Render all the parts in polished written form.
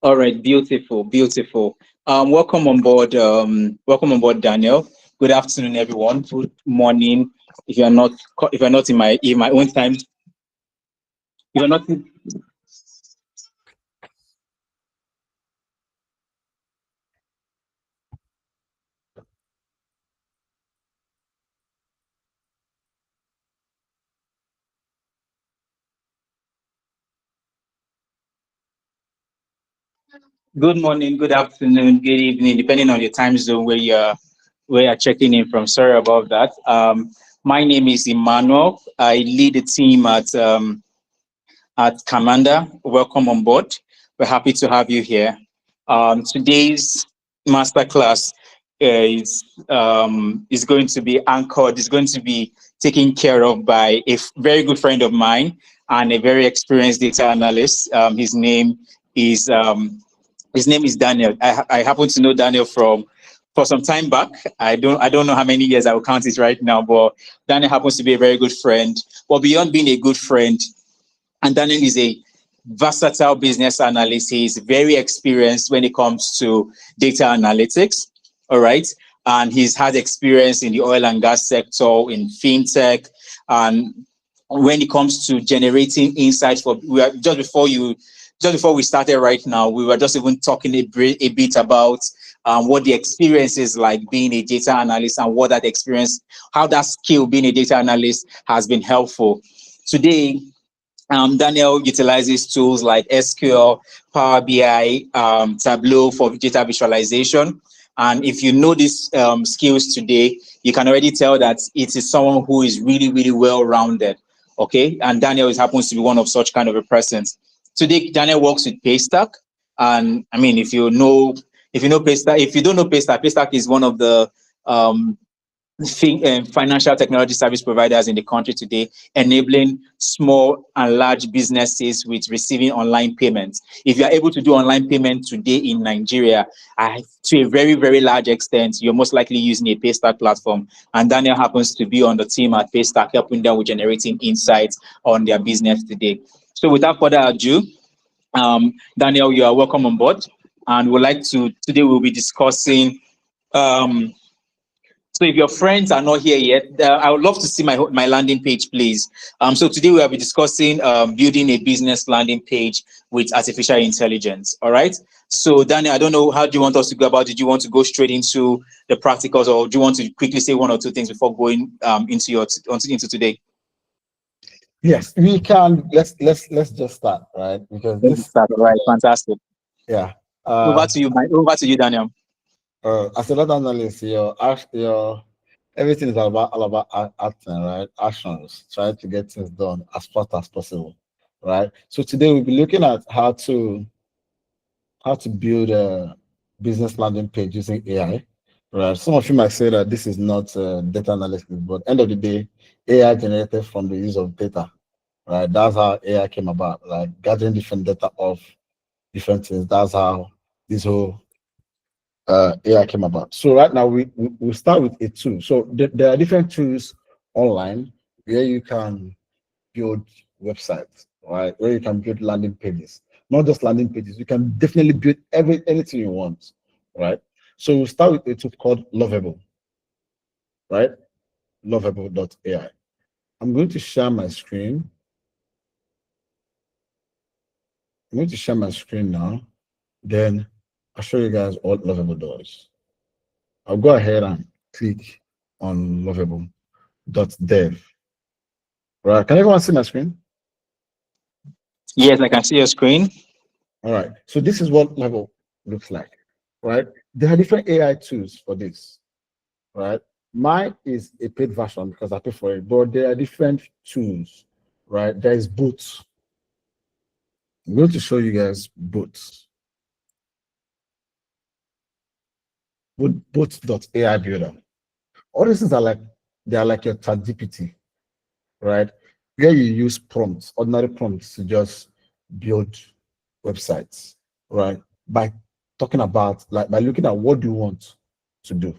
All right, beautiful, beautiful. Welcome on board. Welcome on board, Daniel. Good afternoon, everyone. Good morning. If you're not in my own time, if you're not in, good morning, good afternoon, good evening, depending on your time zone where you're checking in from. Sorry about that. My name is Emmanuel. I lead the team at CAMANDA. Welcome on board. We're happy to have you here. Today's masterclass is going to be anchored, is going to be taken care of by a very good friend of mine and a very experienced data analyst. Is his name is Daniel. I happen to know Daniel from for some time back. I don't know how many years I will count it right now, but Daniel happens to be a very good friend. But beyond being a good friend, and Daniel is a versatile business analyst. He is very experienced when it comes to data analytics. All right. And he's had experience in the oil and gas sector, in fintech, and when it comes to generating insights for we are just before we started right now, we were just even talking a bit about what the experience is like being a data analyst and what that experience, how that skill being a data analyst has been helpful. Today, Daniel utilizes tools like SQL, Power BI, Tableau for data visualization. And if you know these skills today, you can already tell that it is someone who is really, really well rounded. Okay. And Daniel happens to be one of such kind of a person. Today, Daniel works with Paystack. And I mean, if you know Paystack, if you don't know Paystack, Paystack is one of the financial technology service providers in the country today, enabling small and large businesses with receiving online payments. If you are able to do online payment today in Nigeria, to a very, very large extent, you're most likely using a Paystack platform. And Daniel happens to be on the team at Paystack, helping them with generating insights on their business today. So without further ado, Daniel, you are welcome on board. And today we'll be discussing um, so if your friends are not here yet, I would love to see my landing page, please. So today we will be discussing building a business landing page with artificial intelligence. All right. So Daniel, I don't know, how do you want us to go about it? Do you want to go straight into the practicals, or do you want to quickly say one or two things before going into today? Yes, we can. Let's just start, right? Because Let me this, start. All right. Fantastic. yeah. Over to you, Daniel. As a data analyst, your everything is all about acting, right? Actions, try to get things done as fast as possible, right? So today we'll be looking at how to build a business landing page using AI. Right. Some of you might say that this is not data analysis, but end of the day, AI generated from the use of data. Right. That's how AI came about, like gathering different data of different things. That's how this whole AI came about. So right now we start with a tool. So there are different tools online where you can build websites, right? Where you can build landing pages, not just landing pages. You can definitely build anything you want, right? So we'll start with a tool called Lovable, right? Lovable.ai. I'm going to share my screen. I'm going to share my screen now. Then I'll show you guys what Lovable does. I'll go ahead and click on Lovable.dev. Right? Can everyone see my screen? Yes, I can see your screen. All right. So this is what Lovable looks like, right? There are different AI tools for this, right? Mine is a paid version because I pay for it, but there are different tools, right? There is Boots. I'm going to show you guys Boots. Boots.ai builder. All these things are like they are like your ChatGPT, right? Where you use prompts, ordinary prompts to just build websites, right? By talking about like by looking at what do you want to do,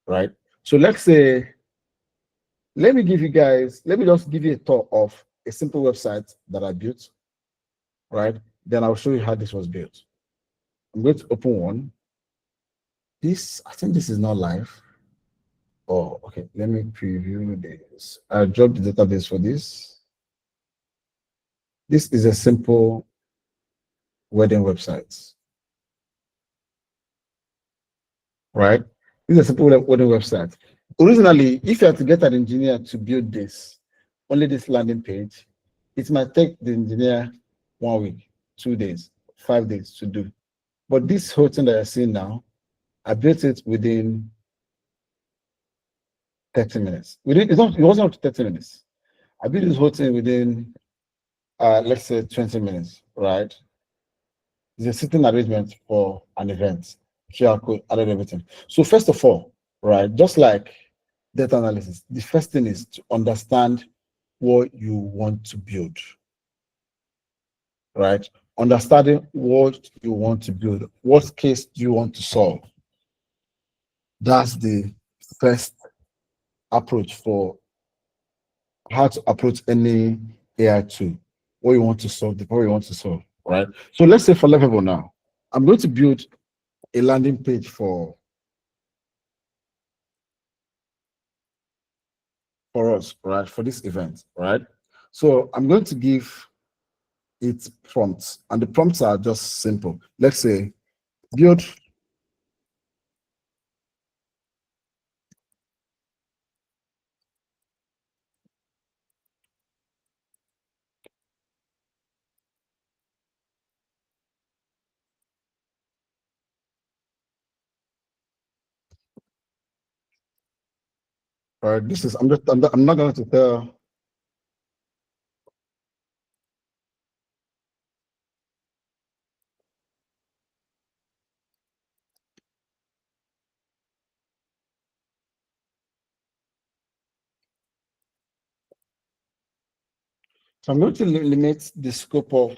right? So let me just give you a tour of a simple website that I built, right? Then I'll show you how this was built. I'm going to open one. This, I think this is not live. Oh, okay. Let me preview this. I dropped the database for this. This is a simple wedding website, right? This is a simple wedding website. Originally, if you had to get an engineer to build this, only this landing page, it might take the engineer 1 week, 2 days, 5 days to do. But this whole thing that you're seeing now, I built it within 30 minutes. It wasn't up to 30 minutes. I built this whole thing within, let's say, 20 minutes, right? It's a sitting arrangement for an event. QR code, added everything. So first of all, right, just like data analysis, the first thing is to understand what you want to build, right? Understanding what you want to build. What case do you want to solve? That's the first approach for how to approach any AI tool. What you want to solve, the problem you want to solve, right? So let's say for level now, I'm going to build a landing page for us, right, for this event, right? So I'm going to give it prompts, and the prompts are just simple. Let's say build right. This is I'm not going to tell. So I'm going to limit the scope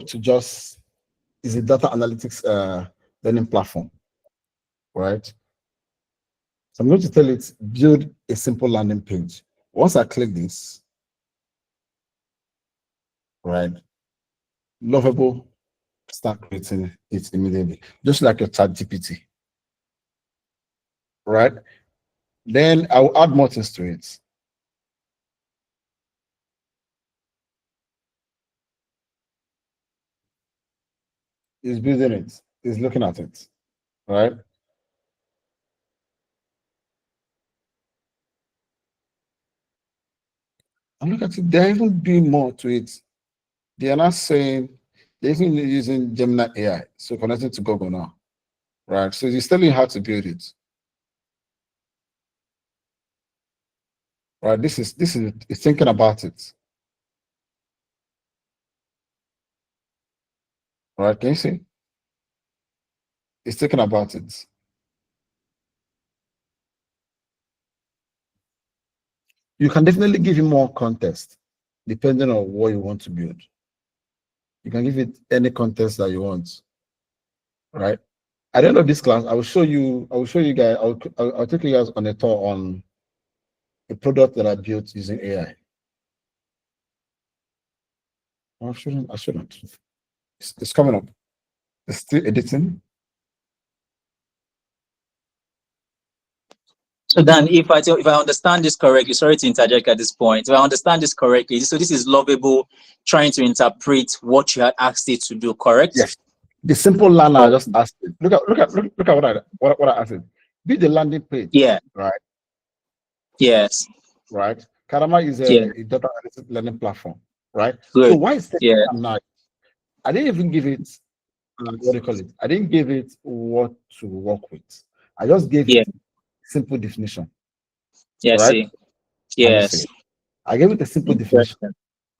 to just is a data analytics learning platform, right? So I'm going to tell it build a simple landing page. Once I click this, right, Lovable start creating it immediately, just like your chat GPT, right? Then I'll add more things to it. It's building it, it's looking at it, right? And look at it, they're even doing more to it. They are not saying they're even using Gemini AI, so connecting to Google now, right? So it's telling you how to build it, right? This is it's thinking about it, right? Can you see? It's thinking about it. You can definitely give him more context depending on what you want to build. You can give it any context that you want, right? At the end of this class, I will show you guys, I'll take you guys on a tour on a product that I built using AI. Oh, I shouldn't. It's coming up. It's still editing. So Dan, if I understand this correctly, sorry to interject at this point. If I understand this correctly, so this is Lovable trying to interpret what you had asked it to do, correct? Yes. The simple learner I Oh, just asked it. Look at what I asked it. Be the landing page. yeah. Right. Yes. Right. Karama is Yeah. a data analytics learning platform. Right. Good. So why is it Yeah. now? I didn't even give it what do you call it? I didn't give it what to work with. I just gave Yeah. it simple definition. Yeah. Right. See. Can you see Yes. it? I gave it a simple definition. Interesting.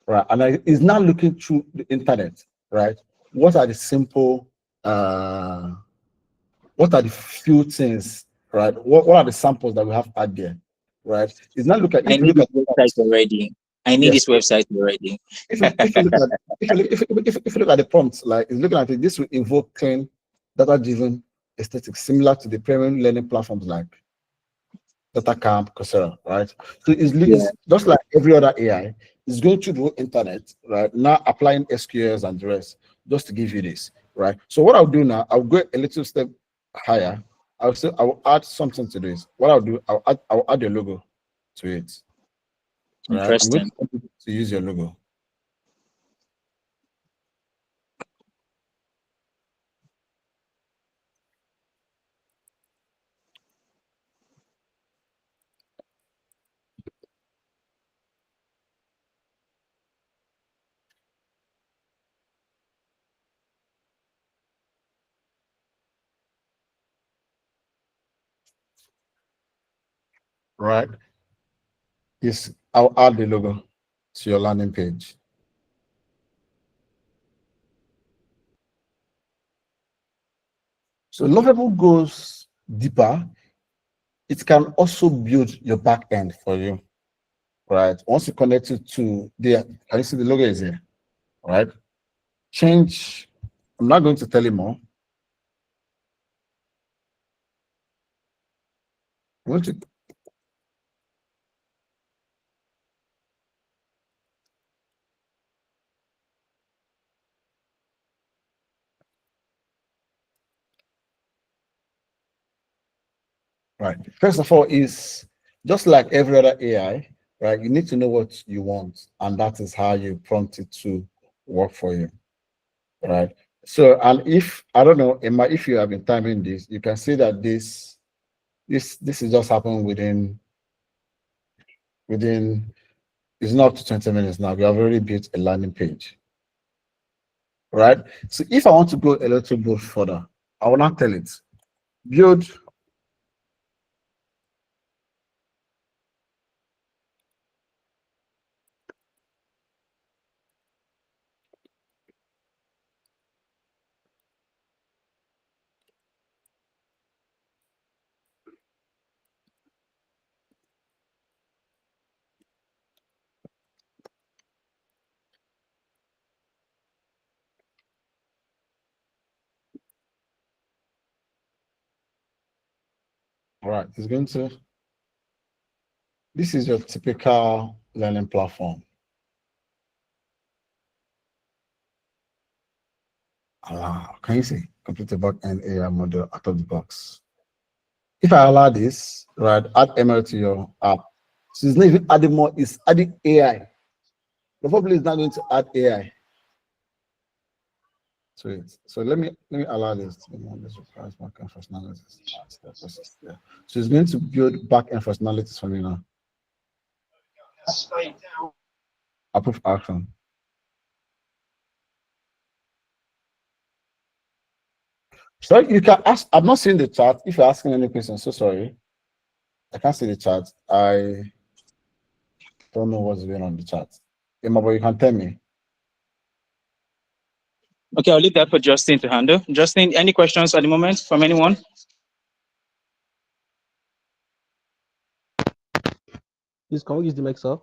Right. And it's now looking through the internet. Right. What are the simple what are the few things, right? What are the samples that we have out there, right? It's not look at I if you need look this at website already. I need yes, this website already. if you look at if you look at the prompts, like it's looking at it, this will invoke clean data-driven aesthetics similar to the premium learning platforms like DataCamp, Coursera, right? So Yeah. it's just like every other AI, it's going through the internet, right? Now applying SQLs and the rest just to give you this, right? So what I'll do now, I'll go a little step higher. I will add something to this. What I'll do, I'll add your logo to it. All right, I'm going Interesting. to use your logo. Right. Yes, I'll add the logo to your landing page. So Lovable goes deeper. It can also build your back end for you, right? Once you connect it to the, can you see the logo is here, right? Change. I'm not going to tell you more. I'm going to right. First of all, is just like every other AI, right? You need to know what you want, and that is how you prompt it to work for you, right? So, and if I don't know, Emma, if you have been timing this, you can see that this is just happening within it's not up to 20 minutes now. We have already built a landing page, right? So if I want to go a little bit further, I will not tell it build. Right, it's going to. This is your typical learning platform. Can you see complete a back-end AI model out of the box? If I allow this, right, add ML to your app. So it's not even adding more, it's adding AI. Probably it's not going to add AI to it. So let me allow this. This requires back-end functionalities. So it's going to build back-end functionalities for me now. Approve action. So you can ask. I'm not seeing the chat. If you're asking any questions, so sorry. I can't see the chat. I don't know what's going on in the chat. Emma, but you can tell me. Okay, I'll leave that for Justin to handle. Justin, any questions at the moment from anyone? Please, can we use the mic, sir?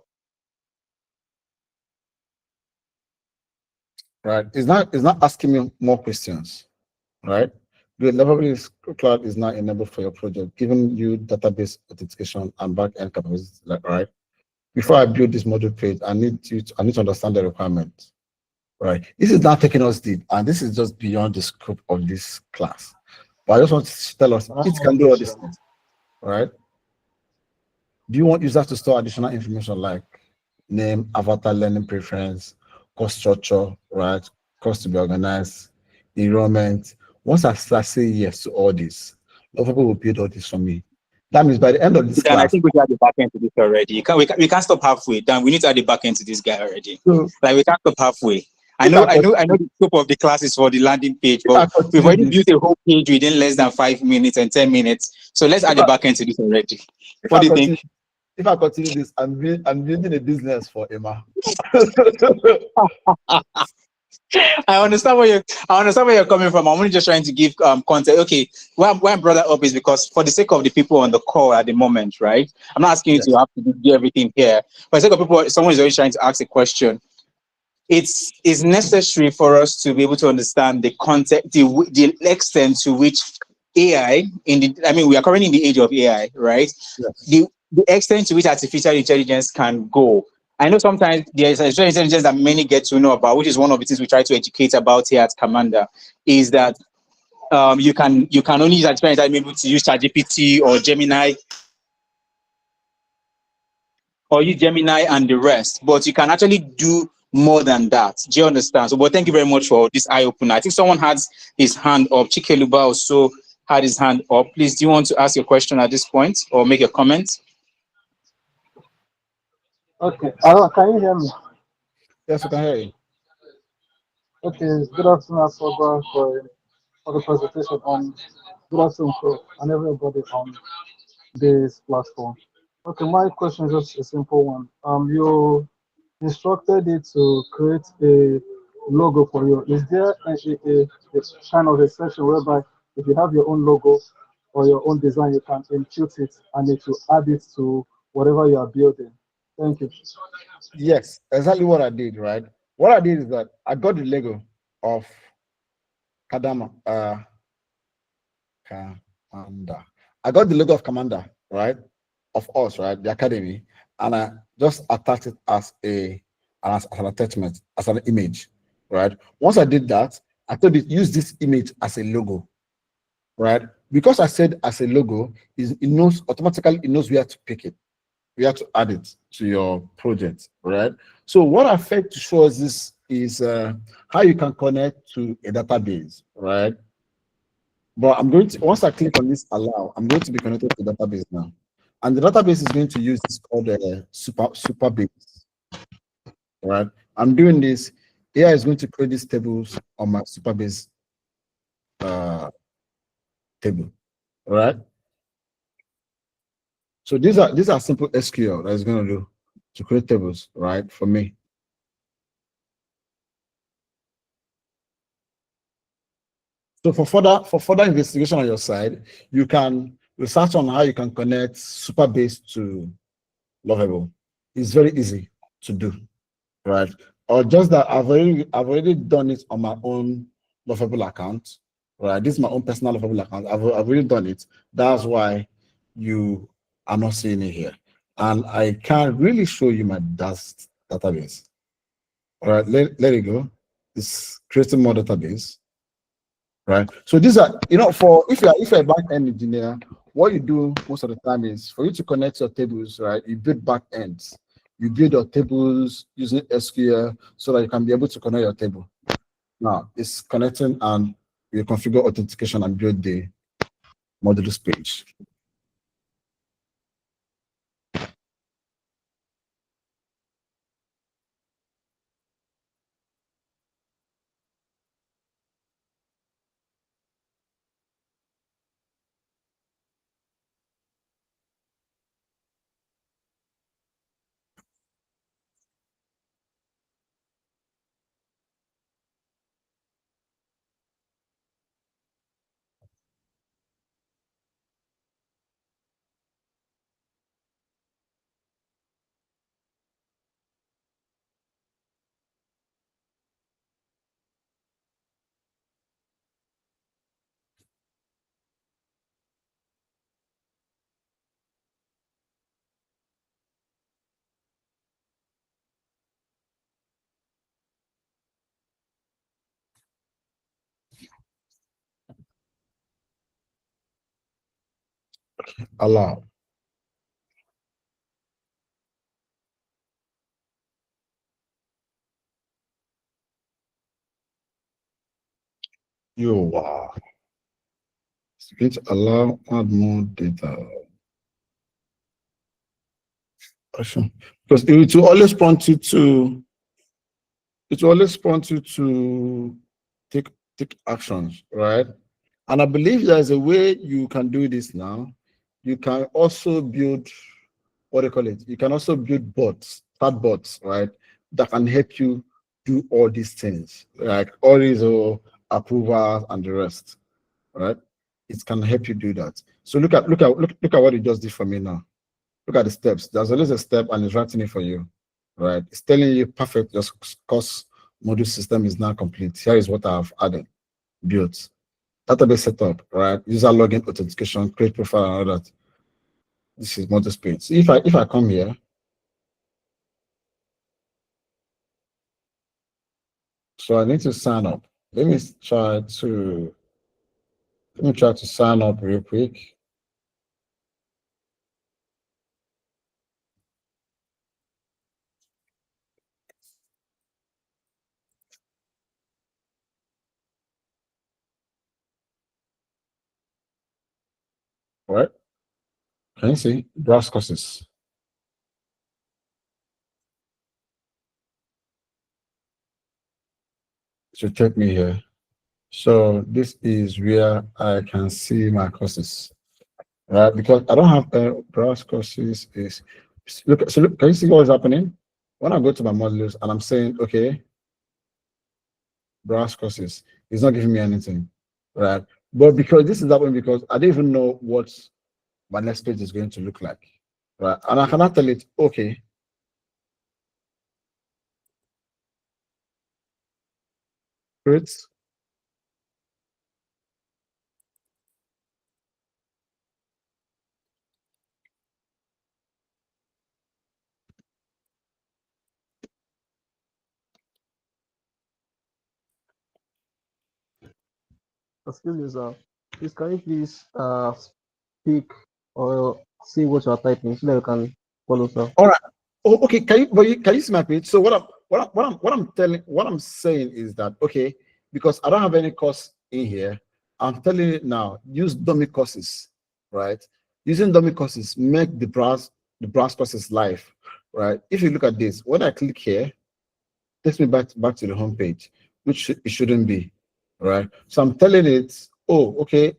Right. It's not asking me more questions. Right. The Leverage Cloud is not enabled for your project, giving you database authentication and back-end capabilities. Right. Before I build this module page, I need to understand the requirements. Right. This is not taking us deep, and this is just beyond the scope of this class. But I just want to tell us it can do all these things. Right. Do you want users to store additional information like name, avatar, learning preference, cost structure, right? Cost to be organized, enrollment. Once I start saying yes to all this, a lot of people will build all this for me. That means by the end of this Dan, I class, think we should add the back end to this already. We can't stop halfway. Dan, we need to add the back end to this guy already. so Like we can't stop halfway. I if know I the scope of the class is for the landing page, if I but we've continue already this, built a whole page within less than 5 minutes and 10 minutes. So let's add if the I, back end to this already. if What I do you continue, think? if I continue this, I'm building a business for Emma. I understand where you're coming from. I'm only just trying to give context. Okay, why I brought that up is because for the sake of the people on the call at the moment, right? I'm not asking you Yes. to have to do everything here. For the sake of people, someone is always trying to ask a question. It's necessary for us to be able to understand the context, the extent to which AI we are currently in the age of AI, right? Yes. The extent to which artificial intelligence can go. I know sometimes there's artificial intelligence that many get to know about, which is one of the things we try to educate about here at Camanda, is that you can only use artificial intelligence maybe to use ChatGPT or Gemini and the rest, but you can actually do more than that. Do you understand? So, but thank you very much for this eye opener. I think someone had his hand up. Chikeluba also had his hand up. Please, do you want to ask your question at this point or make a comment? Okay. Can you hear me? Yes, we can hear you. Okay. Good afternoon, Asoba, for the presentation. Good afternoon, Prof, and everybody on this platform. Okay, my question is just a simple one. You instructed it to create a logo for you. Is there a kind of a section whereby if you have your own logo or your own design, you can impute it and it will add it to whatever you are building? Thank you. Yes, exactly what I did, right? What I did is that I got the Lego of Kadama, Commander. I got the logo of Commander, right? Of us, right? The academy, and I just attached it as an attachment, as an image, right? Once I did that, I told it use this image as a logo, right? Because I said as a logo, it knows automatically, it knows where to pick it. We have to add it to your project, right? So what I failed to show us this is how you can connect to a database, right? But I'm going to, once I click on this allow, I'm going to be connected to the database now. And the database is going to use this called Superbase, right? I'm doing this. AI is going to create these tables on my Superbase table, right? So these are simple SQL that is going to do to create tables, right? For me. So for further investigation on your side, you can research on how you can connect Superbase to Lovable. It's very easy to do, right? Or just that I've already done it on my own Lovable account, right? This is my own personal Lovable account. I've already done it. That's why you are not seeing it here, and I can't really show you my database. All right, let it go. It's creating more database. Right. So these are, for if you're a back-end engineer, what you do most of the time is for you to connect your tables, right? You build back ends. You build your tables using SQL so that you can be able to connect your table. Now it's connecting and you configure authentication and build the modules page. Allow. You are going to allow add more data. Because it will always prompt you to take actions, right? And I believe there's a way you can do this now. You can also build, what do you call it? You can also build chatbots, right? That can help you do all these things, like all these approvals and the rest, right? It can help you do that. So look at what it just did for me now. Look at the steps. There's always a step and it's writing it for you, right? It's telling you perfect, your course module system is now complete. Here is what I've added, built. Database setup, right? User login, authentication, create profile, and all that. This is module page. So if I come here, So I need to sign up. Let me try to sign up real quick. All right. Can you see browse courses? It should take me here. So this is where I can see my courses, right? Because I don't have browse courses. So look, can you see what is happening? When I go to my modules and I'm saying, okay, browse courses, it's not giving me anything, right? But because this is happening because I don't even know what my next page is going to look like, right? And I cannot tell it, okay, great. Excuse me, sir. Please, can you please speak or see what you are typing so that you can follow, sir? All right. Oh, okay. Can you see my page? So what I'm saying is that okay, because I don't have any course in here, I'm telling you now, use dummy courses, right? Using dummy courses, make the browse courses live, right? If you look at this, when I click here, takes me back to the home page, which it shouldn't be, right? So I'm telling it, oh, okay,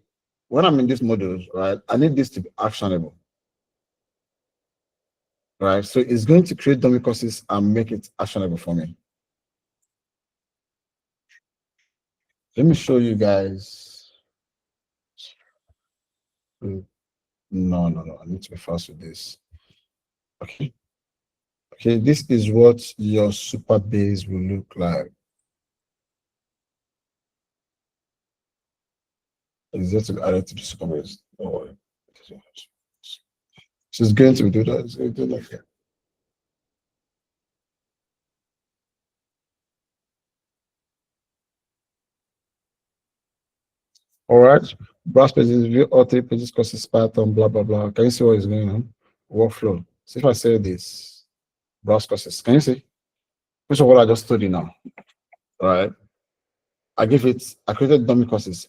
when I'm in this module, right, I need this to be actionable, right? So it's going to create dummy courses and make it actionable for me. Let me show you guys. No. I need to be fast with this. Okay. Okay, this is what your super base will look like. Is that to add it to the super base? Oh, she's going to do that. It's going to do like that. All right. Browse pages, view all 3 pages, courses, pattern, blah, blah, blah. Can you see what is going on? Workflow. So if I say this, browse courses, can you see? Which of what I just told you now? All right. I created dummy courses.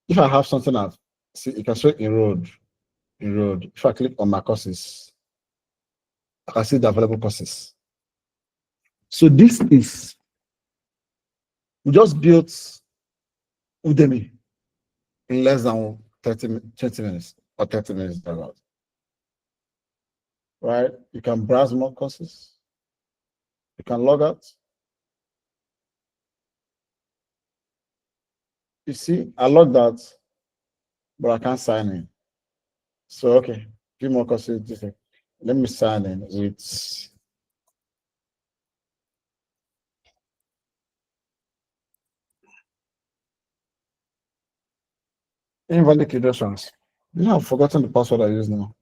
If I have something that, see, you can show enrolled. If I click on my courses, I can see the available courses. So this is, we just built Udemy in less than 20 minutes or 30 minutes thereabout. Right? You can browse more courses. You can log out. You see, I logged out, but I can't sign in. So, okay, few more courses. Let me sign in with invalid credentials. You know, I've forgotten the password I use now.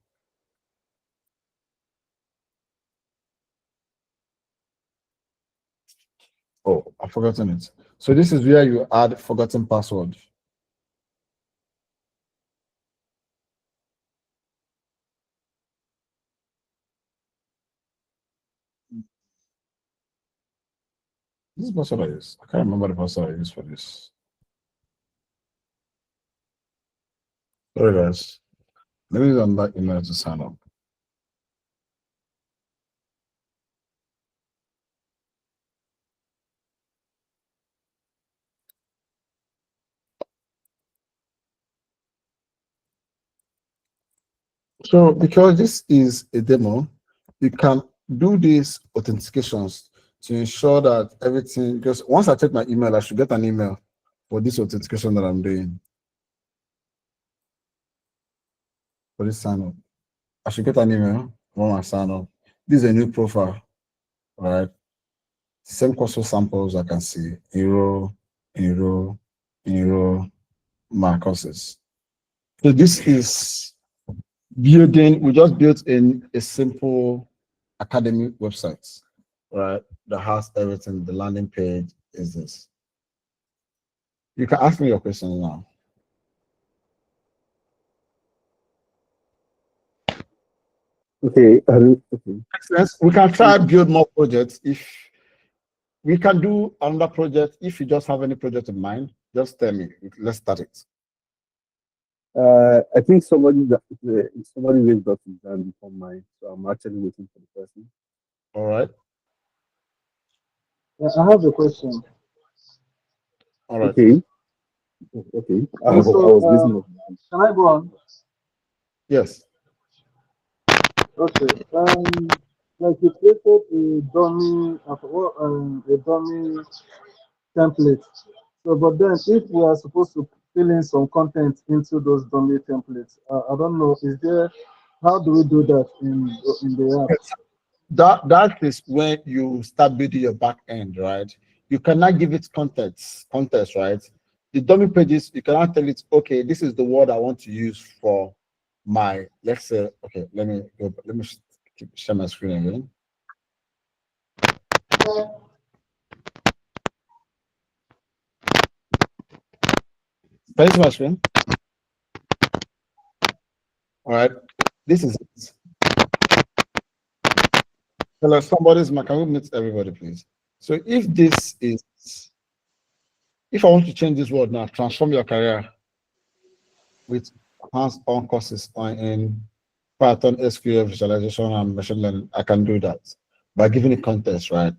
Oh, I've forgotten it. So this is where you add forgotten password. This is password I use. I can't remember the password I use for this. Sorry, guys. Let me use that email to sign up. So because this is a demo, you can do these authentications to ensure that everything, because once I check my email, I should get an email for this authentication that I'm doing. For this sign up. I should get an email when I sign up. This is a new profile, all right? Same course samples I can see, enroll, my courses. So this is building, we just built in a simple academy website, right? That has everything, the landing page, is this. You can ask me your question now. Okay. Okay. Yes, we can try build more projects. If we can do another project, if you just have any project in mind, just tell me. Let's start it. I think somebody raised up his hand before mine, so I'm actually waiting for the person. All right. Yeah, I have a question. All right. Okay. Okay. I Yeah, was, I so was listening. can I go on? Yes. Okay. Like you created a dummy, a dummy template. So, but then if we are supposed to fill in some content into those dummy templates, I don't know. Is there? How do we do that in the app? That is when you start building your back end, right? You cannot give it context, right? The dummy pages, you cannot tell it, okay, this is the word I want to use for my, let's say, okay, let me share my screen again. Can you see my screen? All right, this is it. Hello, can we meet everybody, please? So if I want to change this word now, transform your career with hands-on courses in Python, SQL, visualization, and machine learning, I can do that by giving it context, right?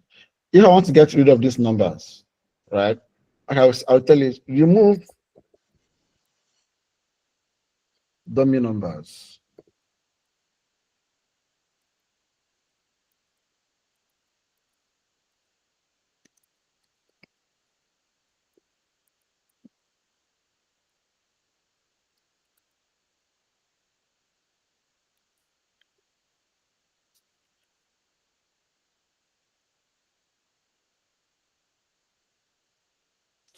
If I want to get rid of these numbers, right, I'll tell you, remove dummy numbers.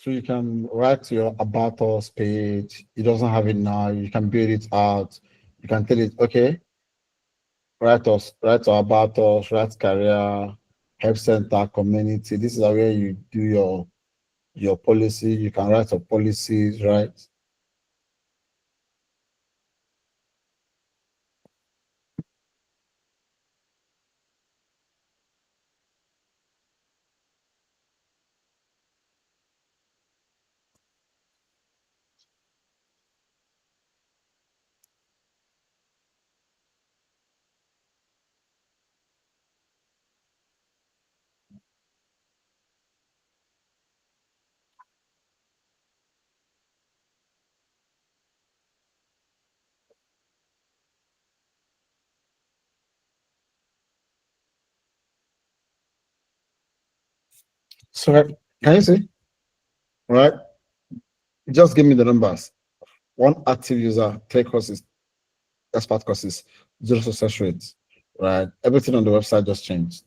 So you can write your about us page. It doesn't have it now. You can build it out. You can tell it, okay, write our about us, write career, help center, community. This is where you do your policy. You can write your policies, right? So can you see? Right? Just give me the numbers. One active user, 3 courses, expert courses, 0 success rates, right? Everything on the website just changed,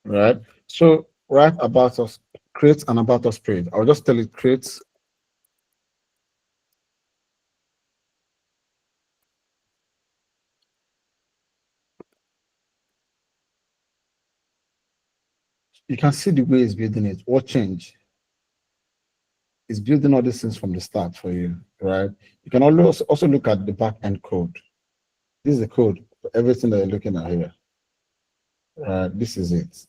right? So write about us, create an about us page. I'll just tell it create. You can see the way it's building it. What change? It's building all these things from the start for you, right? You can also look at the back end code. This is the code for everything that you're looking at here. This is it.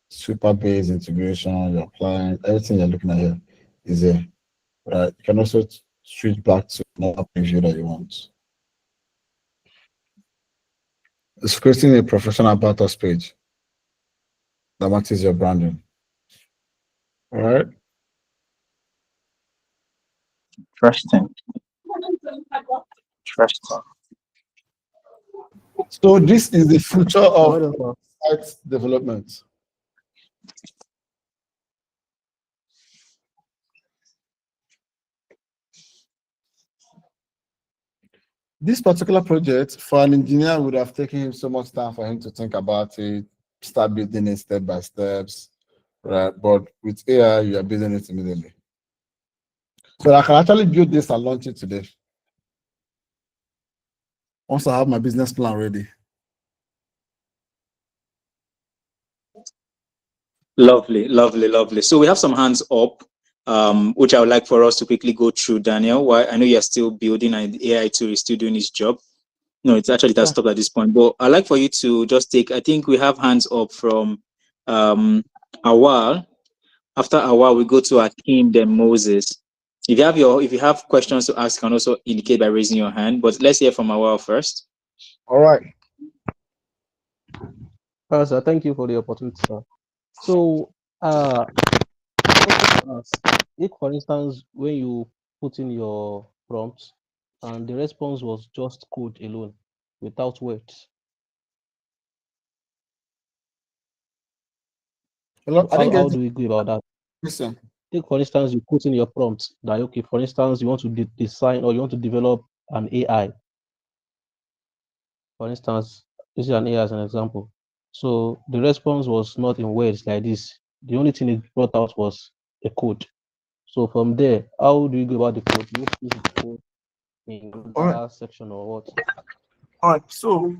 Super base integration, your client, everything you're looking at here is there. You can also switch back to another preview that you want. It's creating a professional about us page that matches your branding. All right. Interesting. Interesting. So this is the future of Well done, site development. This particular project for an engineer would have taken him so much time for him to think about it, start building it step by steps, right? But with AI, you are building it immediately. So I can actually build this and launch it today. Once I have my business plan ready. Lovely, lovely, lovely. So we have some hands up, which I would like for us to quickly go through, Daniel. Why I know you're still building and the AI tool is still doing its job. No, it's actually it has Yeah. stopped at this point. But I'd like for you to just take, I think we have hands up from Awal. After Awal, we go to Akim, then Moses. If you have questions to ask, you can also indicate by raising your hand. But let's hear from Awal first. All right. Sir, thank you for the opportunity, sir. So, I wanted to ask, if for instance, when you put in your prompts and the response was just code alone without words, Hello, I didn't how get do we go about that? listen. Take for instance, you put in your prompt that okay, for instance, you want to design or you want to develop an AI. For instance, this is an AI as an example. So the response was not in words like this. The only thing it brought out was a code. So from there, how do you go about the code? Do you use the code in All right. that section or what? All right. So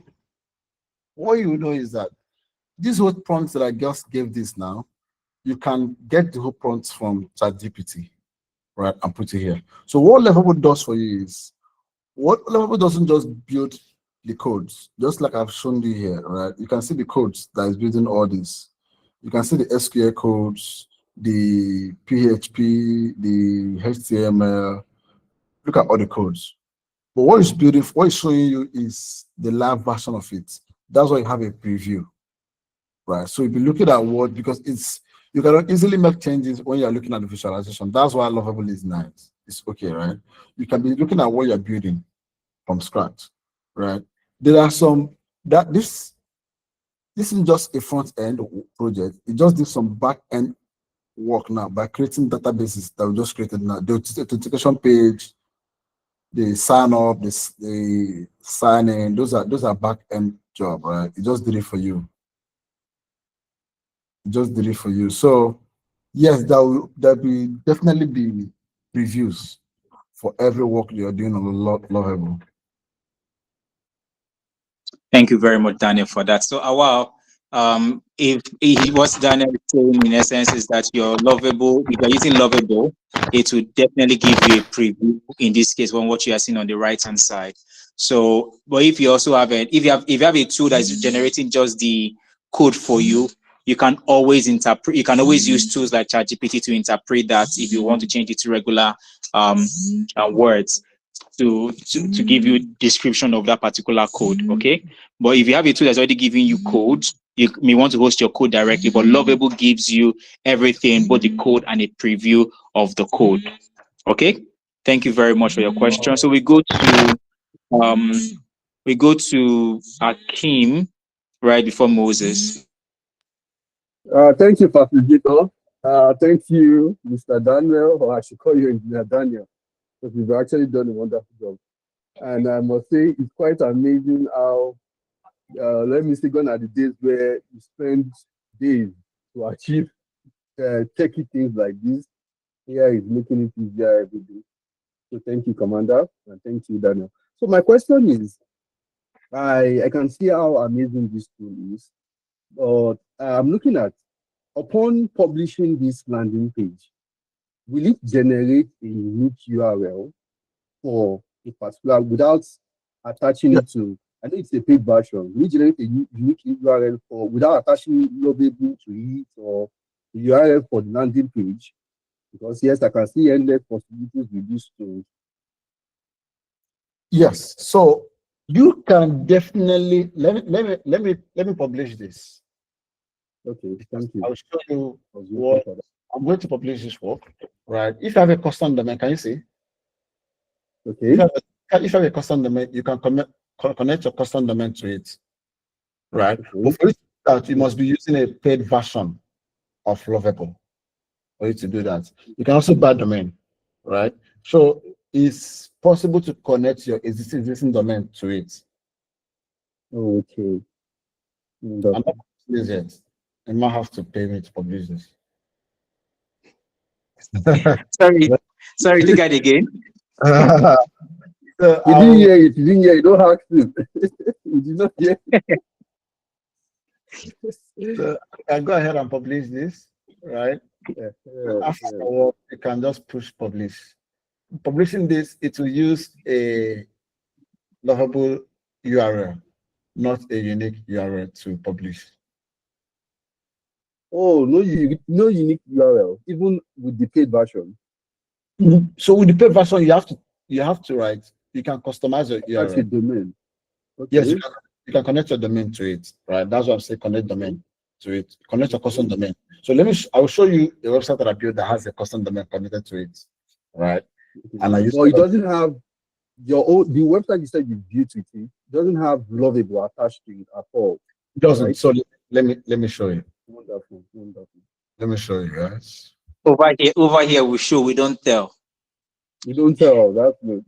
what you know is that these whole prompts that I just gave this now, you can get the whole prompts from ChatGPT, right? And put it here. So what Lovable does for you is what Lovable doesn't just build the codes, just like I've shown you here, right? You can see the codes that is building all this. You can see the SQL codes, the PHP, the HTML. Look at all the codes. But what is building, what is showing you is the live version of it. That's why you have a preview, right? So if you look at that word, because you can easily make changes when you're looking at the visualization. That's why Lovable is nice. It's okay, right? You can be looking at what you're building from scratch, right? There are some that this isn't just a front end project. It just did some back end work now by creating databases that we just created now. The authentication page, the sign up, the sign in, those are back end job, right? It just did it for you. It just did it for you. So yes, there will definitely be reviews for every work you're doing on the Lovable. Thank you very much, Daniel, for that. So, Awal, if what Daniel is saying in essence is that you're lovable, if you're using lovable, it will definitely give you a preview in this case on what you are seeing on the right hand side. So, but if you also have if you have a tool that is generating just the code for you, you can always interpret. You can always use tools like ChatGPT to interpret that if you want to change it to regular words to give you description of that particular code. Okay, but if you have a tool that's already giving you code, you may want to host your code directly, but Lovable gives you everything, both the code and a preview of the code. Okay, thank you very much for your question. So um we go to Akim right before Moses. Thank you, Facilitator. Thank you, Mr. Daniel, or I should call you Engineer Daniel, because you've actually done a wonderful job. And I must say, it's quite amazing how, let me say, gone are the days where you spend days to achieve techie things like this. AI is making it easier every day. So thank you, Commander, and thank you, Daniel. So my question is, I can see how amazing this tool is, but I'm looking at, upon publishing this landing page, will it generate a unique URL for a particular, without attaching it to, I know it's a paid version, will it generate a unique URL for, without attaching Lovable to it, or a URL for the landing page? Because yes, I can see endless possibilities with this tool. Yes. So you can definitely let me publish this. Okay, thank you. I'll show you what I'm going to publish this work. Right. If you have a custom domain, can you see? Okay. If you have a custom domain, you can connect your custom domain to it. Right. Okay. But for it, that you must be using a paid version of Lovable for you to do that. You can also buy domain, right? So it's possible to connect your existing domain to it. Okay. I'm not publishing this yet. You might have to pay me to publish this. Sorry, take that again. So You didn't hear it. You didn't hear it. Don't ask him. You did not hear it. so I'll go ahead and publish this. right? Yeah. Afterward, you can just push publish. Publishing this, it will use a lovable URL, not a unique URL to publish. Oh, no unique URL, even with the paid version. So with the paid version, you have to write. You can customize your That's a URL. domain. Okay. Yes, you can connect your domain to it, right? That's what I'm saying. Connect domain to it. Connect your custom domain. So I will show you a website that I built that has a custom domain connected to it, right? And I use. But it doesn't have the website you said you built with it doesn't have Lovable attached to it at all. It doesn't. Right? So let me show you. Wonderful. Let me show you guys. Over here, we show, we don't tell. You don't tell. That's good.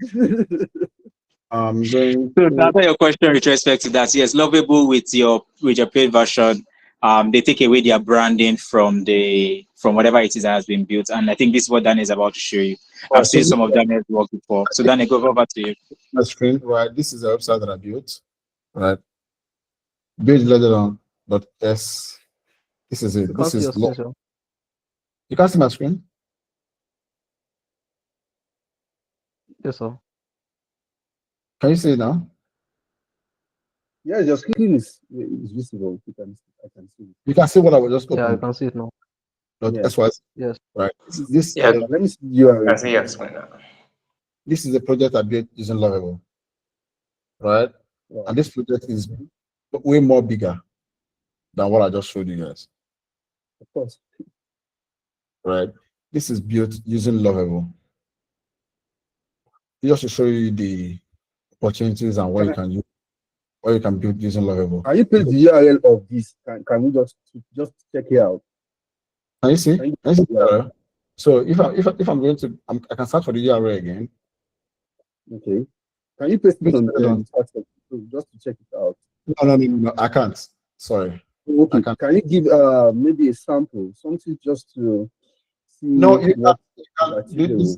I'm going So to to. answer your question with respect to that, yes, Lovable with your paid version, they take away their branding from whatever it is that has been built. And I think this is what Daniel is about to show you. I've So seen some of Daniel's work before. So Daniel, go over to you. my screen, right? This is the website that I built, right? Build letter on .s. This is it. You This can't see is your screen, sir. you can see my screen. Yes, sir. Can you see it now? Yeah, your screen is visible. I can see it. You can see what I was just Yeah, I opening. can see it now. .sys. Yes. Right. This Yeah, Let me see the URL. I see your screen now. this is a project I built using Lovable, right? Wow. And this project is way more bigger than what I just showed you guys, Of course. right? This is built using Lovable. Just to show you the opportunities and what you can use, what you can build using Lovable. Can you paste the URL of this? Can we just check it out? Can you see? Can you- Can you see the URL? So if I'm going to, I can search for the URL again. Okay. Can you paste it on Paste it the chat just to check it out? No, I can't. Sorry. Okay. I can't. Can you give maybe a sample, something just to see No, you what can't do this.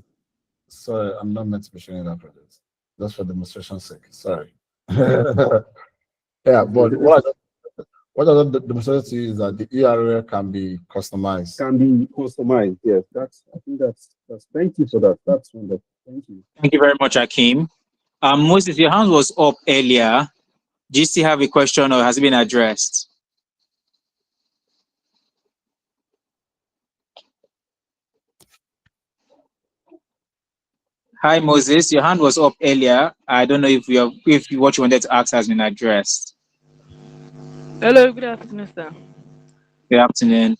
Sorry, I'm not meant to be showing that project. Just for demonstration's sake. Sorry. Yeah, but what I demonstrated to you is that the URL can be customized. Can be customized. Yes, I think that's thank you for that. That's wonderful. Thank you. Thank you very much, Akeem. Moses, your hand was up earlier. Do you still have a question or has it been addressed? Hi, Moses. Your hand was up earlier. I don't know if what you wanted to ask has been addressed. Hello, good afternoon, sir. Good afternoon.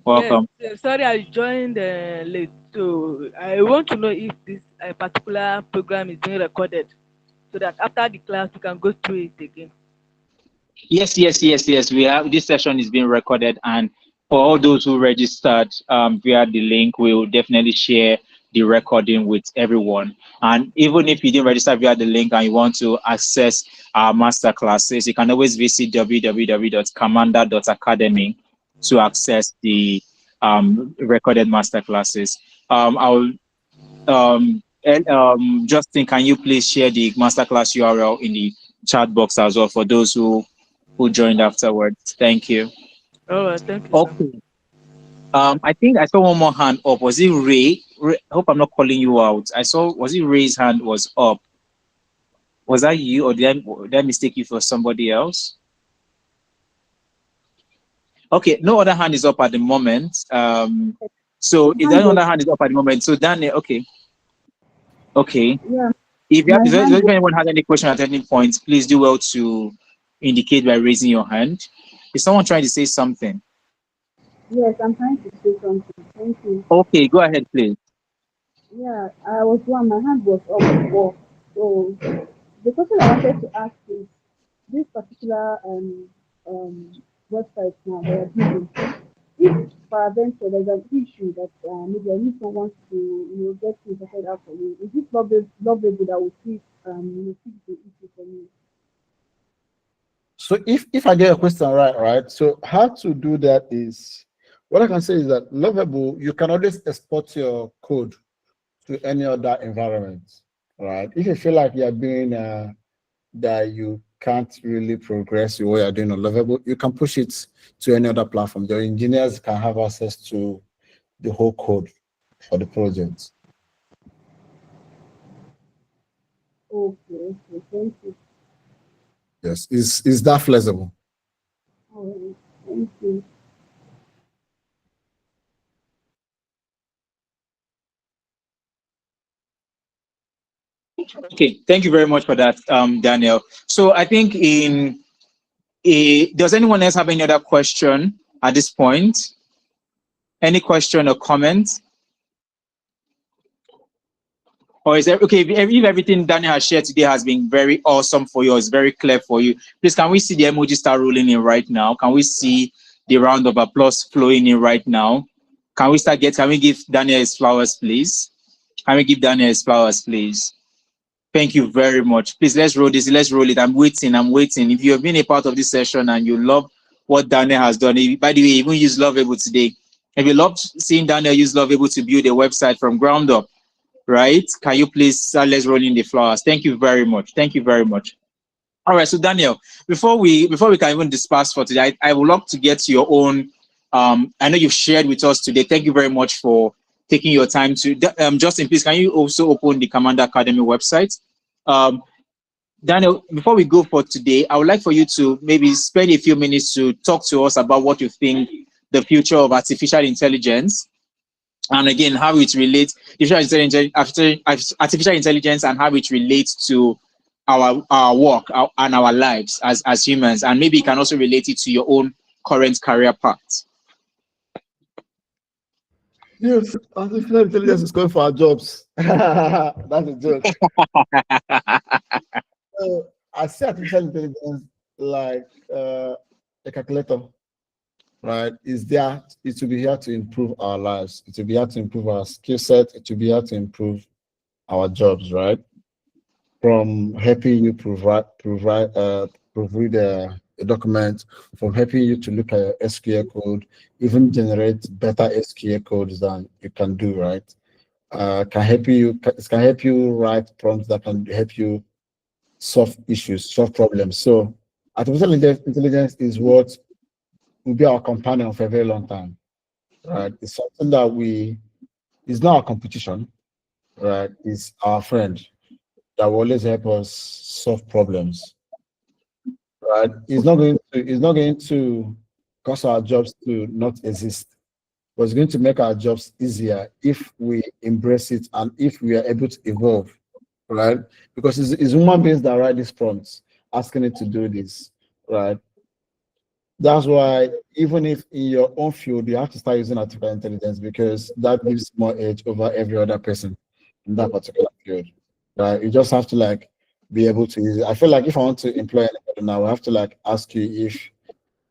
Welcome. Yes, sorry I joined late. So I want to know if this particular program is being recorded so that after the class we can go through it again. Yes. We have this session is being recorded, and for all those who registered via the link, we will definitely share the recording with everyone. And even if you didn't register via the link and you want to access our master classes, you can always visit www.camanda.academy to access the recorded master classes. Justin, can you please share the masterclass URL in the chat box as well for those who joined afterwards? Thank you. All right, thank you. Okay. I think I saw one more hand up. Was it Ray? I hope I'm not calling you out. Was it Ray's hand was up? Was that you, or did I mistake you for somebody else? Okay, no other hand is up at the moment. So if that other hand is up at the moment, so Daniel, okay. Yeah. If anyone has any question at any point, please do well to indicate by raising your hand. Is someone trying to say something? Yes, I'm trying to say something. Thank you. Okay, go ahead, please. Yeah, I was one. My hand was up before. So the question I wanted to ask is this particular website now they are using. If peradventure there's an issue that maybe I need someone to get things sorted out for me, is it lovable that will fix fix the issue for me? So if I get a question right. So how to do that is, what I can say is that Lovable, you can always export your code to any other environment, right? If you feel like you're doing that, you can't really progress the way you're doing on Lovable, you can push it to any other platform. The engineers can have access to the whole code for the project. Okay, thank you. Yes, is that flexible? All right, thank you. Okay, thank you very much for that, Daniel. So I think does anyone else have any other question at this point? Any question or comment? Or is there, okay, if everything Daniel has shared today has been very awesome for you, it's very clear for you, please can we see the emoji start rolling in right now? Can we see the round of applause flowing in right now? Can we give Daniel his flowers, please? Can we give Daniel his flowers, please? Thank you very much. Please, let's roll this. Let's roll it. I'm waiting. If you have been a part of this session and you love what Daniel has done, by the way, even use Lovable today. If you love seeing Daniel use Lovable to build a website from ground up, right? Can you please let's roll in the flowers? Thank you very much. Thank you very much. All right. So Daniel, before we can even disperse for today, I would love to get your own. I know you've shared with us today. Thank you very much for taking your time to. Justin, please, can you also open the CAMANDA Academy website? Daniel, before we go for today, I would like for you to maybe spend a few minutes to talk to us about what you think the future of artificial intelligence, and again, how it relates, artificial intelligence and how it relates to our work and our lives as humans, and maybe you can also relate it to your own current career path. Yes, artificial intelligence is going for our jobs. That's a joke. I see artificial intelligence like a calculator, right? It's there. It will be here to improve our lives. It will be here to improve our skill set. It will be here to improve our jobs, right? From helping you proofread a document, from helping you to look at your SQL code, even generate better SQL codes than you can do, right? It can help you write prompts that can help you solve issues, solve problems. So artificial intelligence is what will be our companion for a very long time, right? It's something that it's not our competition, right? It's our friend that will always help us solve problems, right? It's not going to cause our jobs to not exist, but it's going to make our jobs easier if we embrace it and if we are able to evolve, right? Because it's human beings that write these prompts, asking it to do this, right? That's why even if in your own field, you have to start using artificial intelligence because that gives more edge over every other person in that particular field, right? You just have to like be able to use it. I feel like if I want to employ anybody now, I have to like ask you if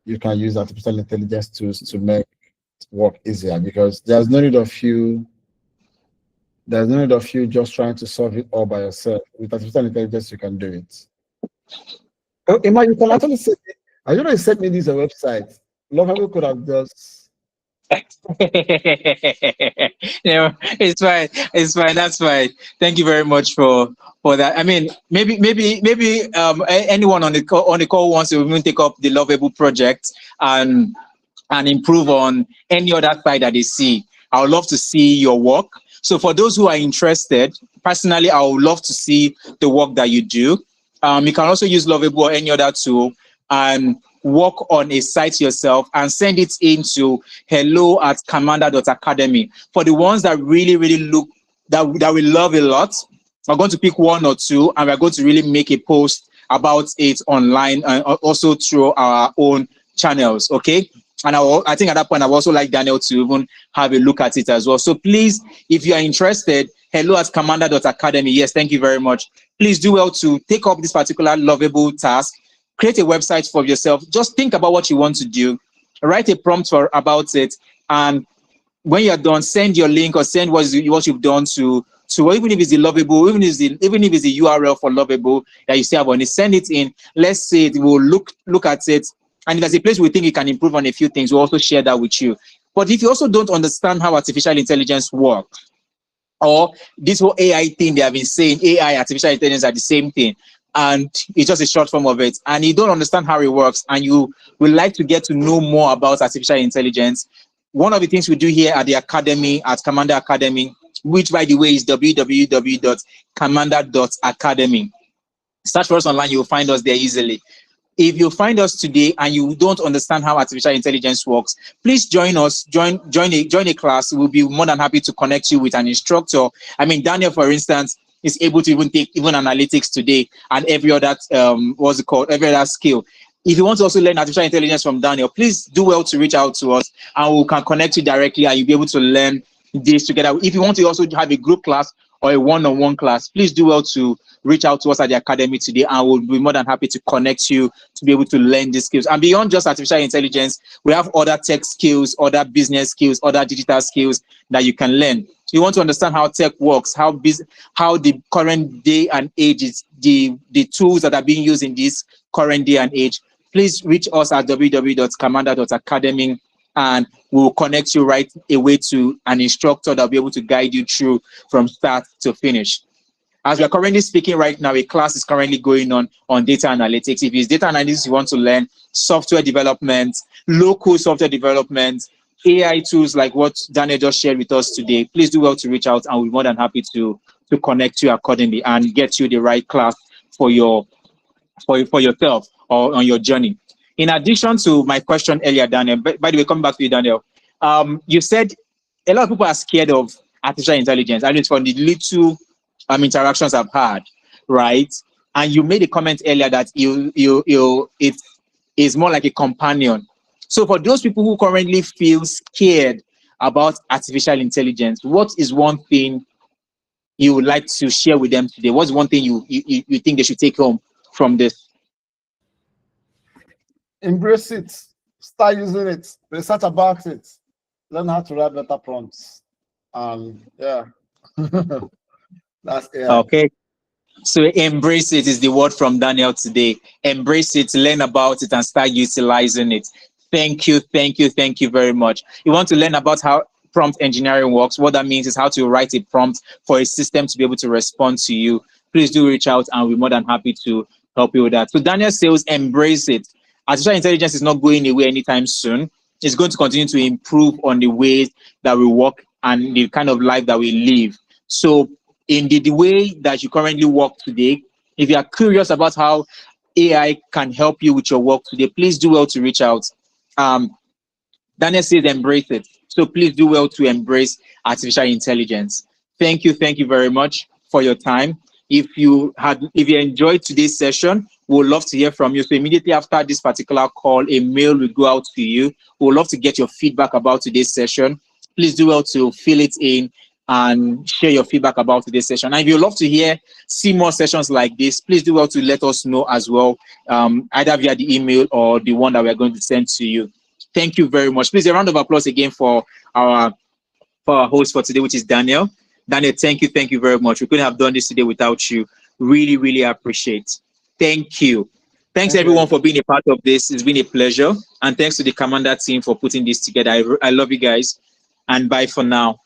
you can use artificial intelligence tools to make work easier because there's no need of you just trying to solve it all by yourself. With artificial intelligence, you can do it. Oh, Emma, you can actually say, I don't know, you sent me this website. Lovable could have just. Yeah, it's fine. It's fine. That's fine. Thank you very much for that. I mean, maybe anyone on the call wants to even take up the Lovable project and improve on any other side that they see. I would love to see your work. So for those who are interested, personally, I would love to see the work that you do. You can also use Lovable or any other tool and work on a site yourself and send it into hello@camanda.academy. For the ones that really, really look, that we love a lot, we're going to pick one or two and we're going to really make a post about it online and also through our own channels, okay? And I think at that point, I've also like Daniel to even have a look at it as well. So please, if you are interested, hello@camanda.academy. Yes, thank you very much. Please do well to take up this particular Lovable task. Create a website for yourself. Just think about what you want to do. Write a prompt about it. And when you're done, send your link or send what you've done to even if it's the Lovable, even if it's the URL for Lovable that you have on it, send it in. Let's say it will look at it. And if there's a place we think it can improve on a few things, we'll also share that with you. But if you also don't understand how artificial intelligence works, or this whole AI thing they have been saying, AI, artificial intelligence are the same thing, and it's just a short form of it, and you don't understand how it works, and you would like to get to know more about artificial intelligence, one of the things we do here at the Academy, at CAMANDA Academy, which by the way is www.camanda.academy. Search for us online, you'll find us there easily. If you find us today and you don't understand how artificial intelligence works, please join us, join a class. We'll be more than happy to connect you with an instructor. I mean, Daniel, for instance, is able to even take even analytics today and every other every other skill. If you want to also learn artificial intelligence from Daniel, please do well to reach out to us, and we can connect you directly, and you'll be able to learn this together. If you want to also have a group class or a one-on-one class, please do well to reach out to us at the Academy today, and we'll be more than happy to connect you to be able to learn these skills. And beyond just artificial intelligence, we have other tech skills, other business skills, other digital skills that you can learn. So you want to understand how tech works, how the current day and age is, the tools that are being used in this current day and age, please reach us at www.camanda.academy, and we'll connect you right away to an instructor that'll be able to guide you through from start to finish. As we're currently speaking right now, a class is currently going on data analytics. If it's data analytics you want to learn, software development, local software development, AI tools like what Daniel just shared with us today, please do well to reach out, and we'll be more than happy to connect you accordingly and get you the right class for yourself or on your journey. In addition to my question earlier, Daniel, by the way, coming back to you, Daniel, you said a lot of people are scared of artificial intelligence, at least from the little interactions I've had, right? And you made a comment earlier that it is more like a companion. So for those people who currently feel scared about artificial intelligence, what is one thing you would like to share with them today? What's one thing you think they should take home from this? Embrace it. Start using it. Research about it. Learn how to write better prompts. Yeah. That's AI. Okay. So embrace it is the word from Daniel today. Embrace it, learn about it, and start utilizing it. Thank you very much. You want to learn about how prompt engineering works? What that means is how to write a prompt for a system to be able to respond to you. Please do reach out, and we're more than happy to help you with that. So Daniel says, embrace it. Artificial intelligence is not going away anytime soon. It's going to continue to improve on the ways that we work and the kind of life that we live. So in the way that you currently work today, if you are curious about how AI can help you with your work today, please do well to reach out. Daniel says embrace it. So please do well to embrace artificial intelligence. Thank you very much for your time. If you enjoyed today's session, we would love to hear from you. So immediately after this particular call, a mail will go out to you. We would love to get your feedback about today's session. Please do well to fill it in and share your feedback about today's session. And if you'd love to see more sessions like this, please do well to let us know as well, either via the email or the one that we're going to send to you. Thank you very much. Please, a round of applause again for our host for today, which is Daniel. Daniel, thank you very much. We couldn't have done this today without you. Really appreciate. Thank you. Thanks everyone for being a part of this. It's been a pleasure. And thanks to the CAMANDA team for putting this together. I love you guys. And bye for now.